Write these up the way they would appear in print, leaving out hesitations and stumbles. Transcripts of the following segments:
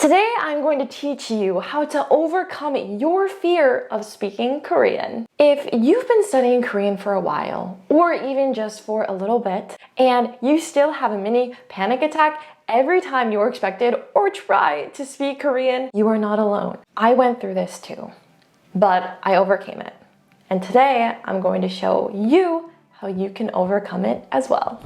Today, I'm going to teach you how to overcome your fear of speaking Korean. If you've been studying Korean for a while, or even just for a little bit, and you still have a mini panic attack every time you're expected or try to speak Korean, you are not alone. I went through this too, but I overcame it. And today, I'm going to show you how you can overcome it as well.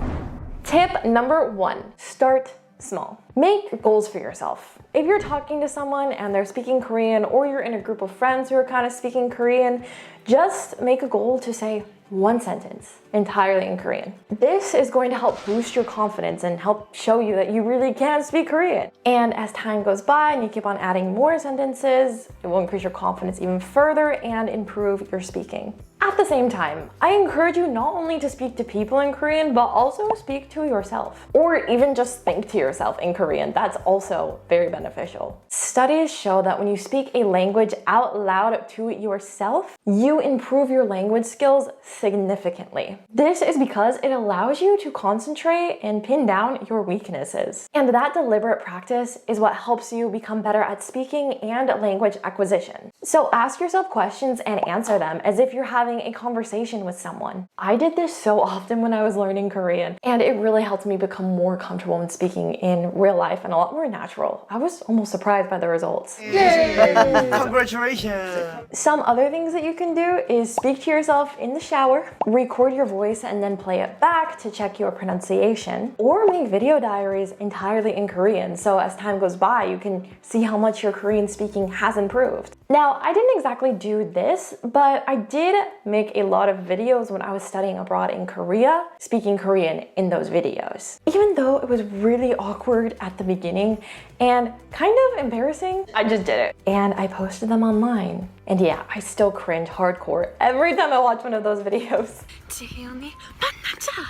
Tip number 1, start small. Make goals for yourself. If you're talking to someone and they're speaking Korean, or you're in a group of friends who are kind of speaking Korean, just make a goal to say one sentence entirely in Korean. This is going to help boost your confidence and help show you that you really can speak Korean. And as time goes by and you keep on adding more sentences, it will increase your confidence even further and improve your speaking. At the same time, I encourage you not only to speak to people in Korean, but also speak to yourself, or even just think to yourself in Korean. That's also very beneficial. Studies show that when you speak a language out loud to yourself, you improve your language skills significantly. This is because it allows you to concentrate and pin down your weaknesses. And that deliberate practice is what helps you become better at speaking and language acquisition. So ask yourself questions and answer them as if you're having a conversation with someone. I did this so often when I was learning Korean, and it really helped me become more comfortable in speaking in real life and a lot more natural. I was almost surprised by the results. Yay! Congratulations! Some other things that you can do is speak to yourself in the shower, record your voice and then play it back to check your pronunciation, or make video diaries entirely in Korean so as time goes by you can see how much your Korean speaking has improved. Now, I didn't exactly do this, but I did make a lot of videos when I was studying abroad in Korea, speaking Korean in those videos. Even though it was really awkward at the beginning and kind of embarrassing, I just did it. And I posted them online. And yeah, I still cringe hardcore every time I watch one of those videos. 지혜연이 만나자.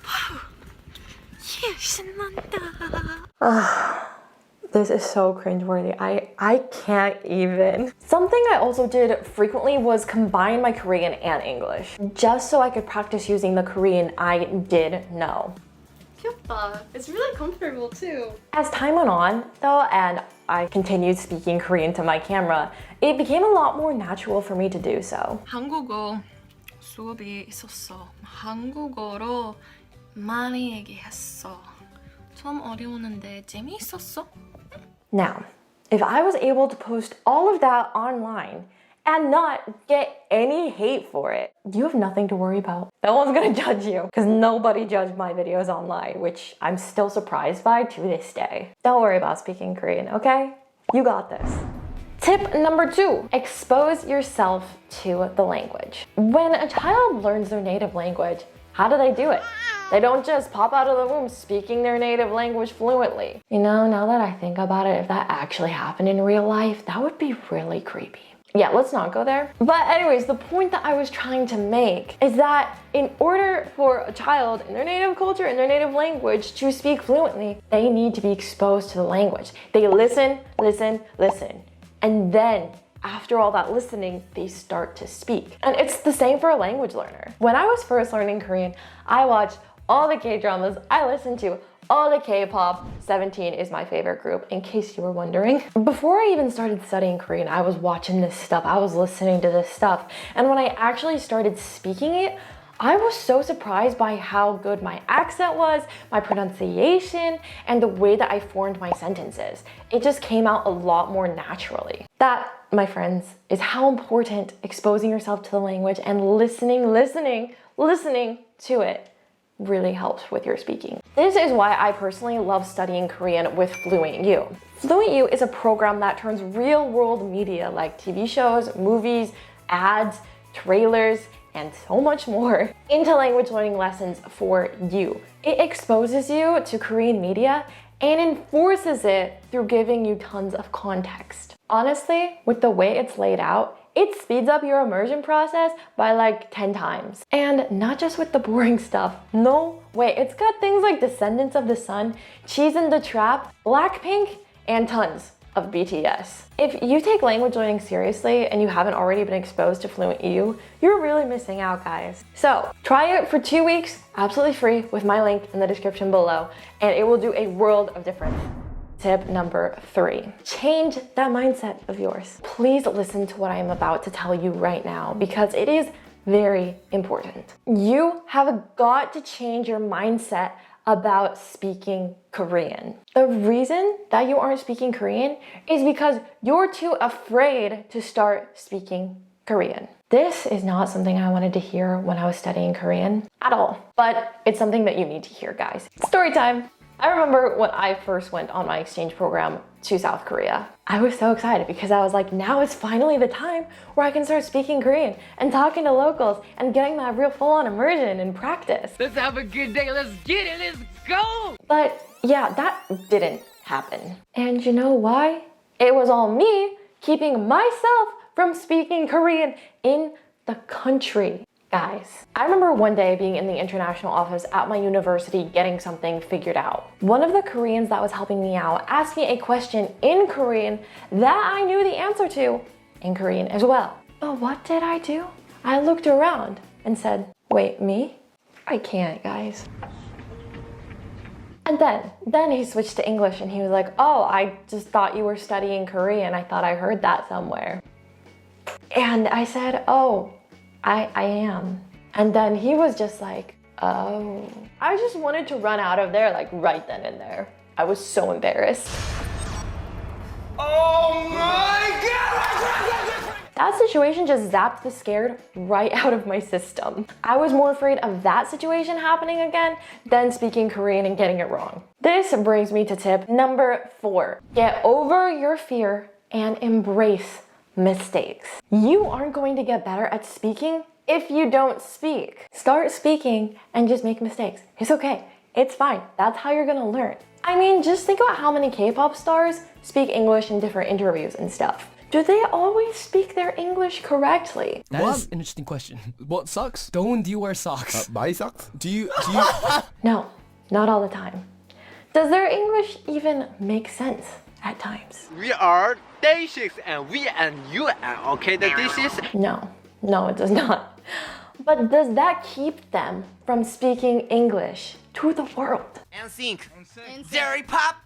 와우. 예, 신난다. This is so cringeworthy. I can't even. Something I also did frequently was combine my Korean and English, just so I could practice using the Korean I did know. 귀엽다. It's really comfortable too. As time went on, though, and I continued speaking Korean to my camera, it became a lot more natural for me to do so. 한국어 수업이 있었어. 한국어로 많이 얘기했어. 좀 어려웠는데 재미있었어? Now, if I was able to post all of that online and not get any hate for it, you have nothing to worry about. No one's gonna judge you, because nobody judged my videos online, which I'm still surprised by to this day. Don't worry about speaking Korean, okay? You got this. Tip number 2, expose yourself to the language. When a child learns their native language, how do they do it? They don't just pop out of the womb speaking their native language fluently. You know, now that I think about it, if that actually happened in real life, that would be really creepy. Yeah, let's not go there. But anyways, the point that I was trying to make is that in order for a child in their native culture, in their native language to speak fluently, they need to be exposed to the language. They listen, listen, listen. And then after all that listening, they start to speak. And it's the same for a language learner. When I was first learning Korean, I watched all the K-dramas, I listened to all the K-pop. 17 is my favorite group, in case you were wondering. Before I even started studying Korean, I was watching this stuff, I was listening to this stuff. And when I actually started speaking it, I was so surprised by how good my accent was, my pronunciation, and the way that I formed my sentences. It just came out a lot more naturally. That, my friends, is how important exposing yourself to the language and listening to it really helps with your speaking. This is why I personally love studying Korean with FluentU. FluentU is a program that turns real-world media like TV shows, movies, ads, trailers, and so much more into language learning lessons for you. It exposes you to Korean media and enforces it through giving you tons of context. Honestly, with the way it's laid out, it speeds up your immersion process by like 10 times. And not just with the boring stuff. No way, it's got things like Descendants of the Sun, Cheese in the Trap, Blackpink, and tons of BTS. If you take language learning seriously and you haven't already been exposed to FluentU, you're really missing out, guys. So try it for 2 weeks, absolutely free, with my link in the description below, and it will do a world of difference. Tip number 3, change that mindset of yours. Please listen to what I am about to tell you right now because it is very important. You have got to change your mindset about speaking Korean. The reason that you aren't speaking Korean is because you're too afraid to start speaking Korean. This is not something I wanted to hear when I was studying Korean at all, but it's something that you need to hear, guys. Story time. I remember when I first went on my exchange program to South Korea. I was so excited because I was like, now is finally the time where I can start speaking Korean and talking to locals and getting that real full-on immersion and practice. Let's have a good day. Let's get it. Let's go. But yeah, that didn't happen. And you know why? It was all me keeping myself from speaking Korean in the country. Guys, I remember one day being in the international office at my university getting something figured out. One of the Koreans that was helping me out asked me a question in Korean that I knew the answer to in Korean as well. But what did I do? I looked around and said, wait, me? I can't, guys. And then he switched to English and he was like, oh, I just thought you were studying Korean. I thought I heard that somewhere. And I said, oh, I am. And then he was just like, oh. I just wanted to run out of there like right then and there. I was so embarrassed. Oh my God! That situation just zapped the scared right out of my system. I was more afraid of that situation happening again than speaking Korean and getting it wrong. This brings me to tip number 4. Get over your fear and embrace mistakes. You aren't going to get better at speaking if you don't speak. Start speaking and just make mistakes. It's okay. It's fine. That's how you're gonna learn. I mean, just think about how many K-pop stars speak English in different interviews and stuff. Do they always speak their English correctly? That is an interesting question. What socks? Don't you wear socks? My socks? Do you No, not all the time. Does their English even make sense at times? We are day 6 and we and you are okay. That this is No, it does not. But does that keep them from speaking English to the world? and sync. Jerry pop.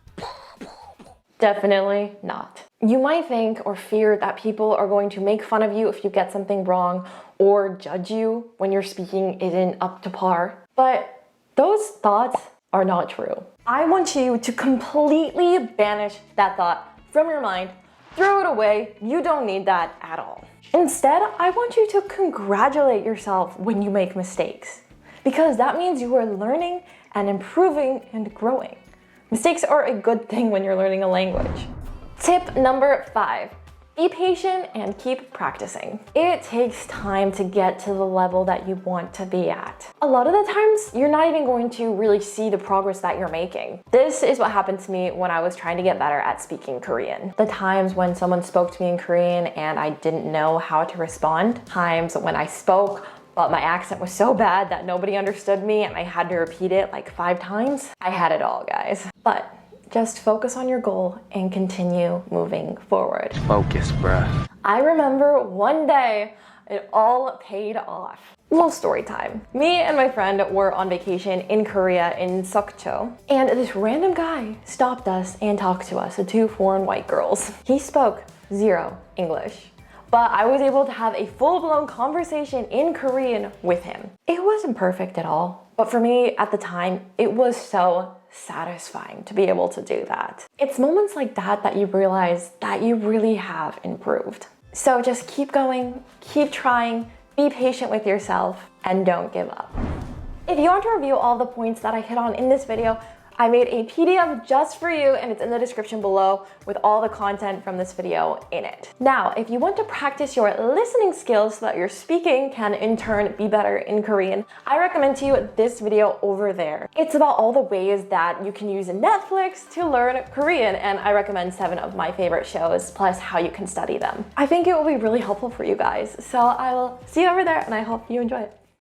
Definitely not. You might think or fear that people are going to make fun of you if you get something wrong or judge you when your speaking isn't up to par. But those thoughts are not true. I want you to completely banish that thought from your mind. Throw it away. You don't need that at all. Instead, I want you to congratulate yourself when you make mistakes, because that means you are learning and improving and growing. Mistakes are a good thing when you're learning a language. Tip number 5, be patient and keep practicing. It takes time to get to the level that you want to be at. A lot of the times, you're not even going to really see the progress that you're making. This is what happened to me when I was trying to get better at speaking Korean. The times when someone spoke to me in Korean and I didn't know how to respond. Times when I spoke, but my accent was so bad that nobody understood me and I had to repeat it like 5 times. I had it all, guys. But just focus on your goal and continue moving forward. Focus, bruh. I remember one day it all paid off. Little story time. Me and my friend were on vacation in Korea in Sokcho, and this random guy stopped us and talked to us, the 2 foreign white girls. He spoke 0 English, but I was able to have a full-blown conversation in Korean with him. It wasn't perfect at all, but for me at the time, it was so satisfying to be able to do that. It's moments like that that you realize that you really have improved. So just keep going, keep trying, be patient with yourself, and don't give up. If you want to review all the points that I hit on in this video, I made a PDF just for you and it's in the description below with all the content from this video in it. Now, if you want to practice your listening skills so that your speaking can in turn be better in Korean, I recommend to you this video over there. It's about all the ways that you can use Netflix to learn Korean, and I recommend 7 of my favorite shows, plus how you can study them. I think it will be really helpful for you guys. So I will see you over there and I hope you enjoy it.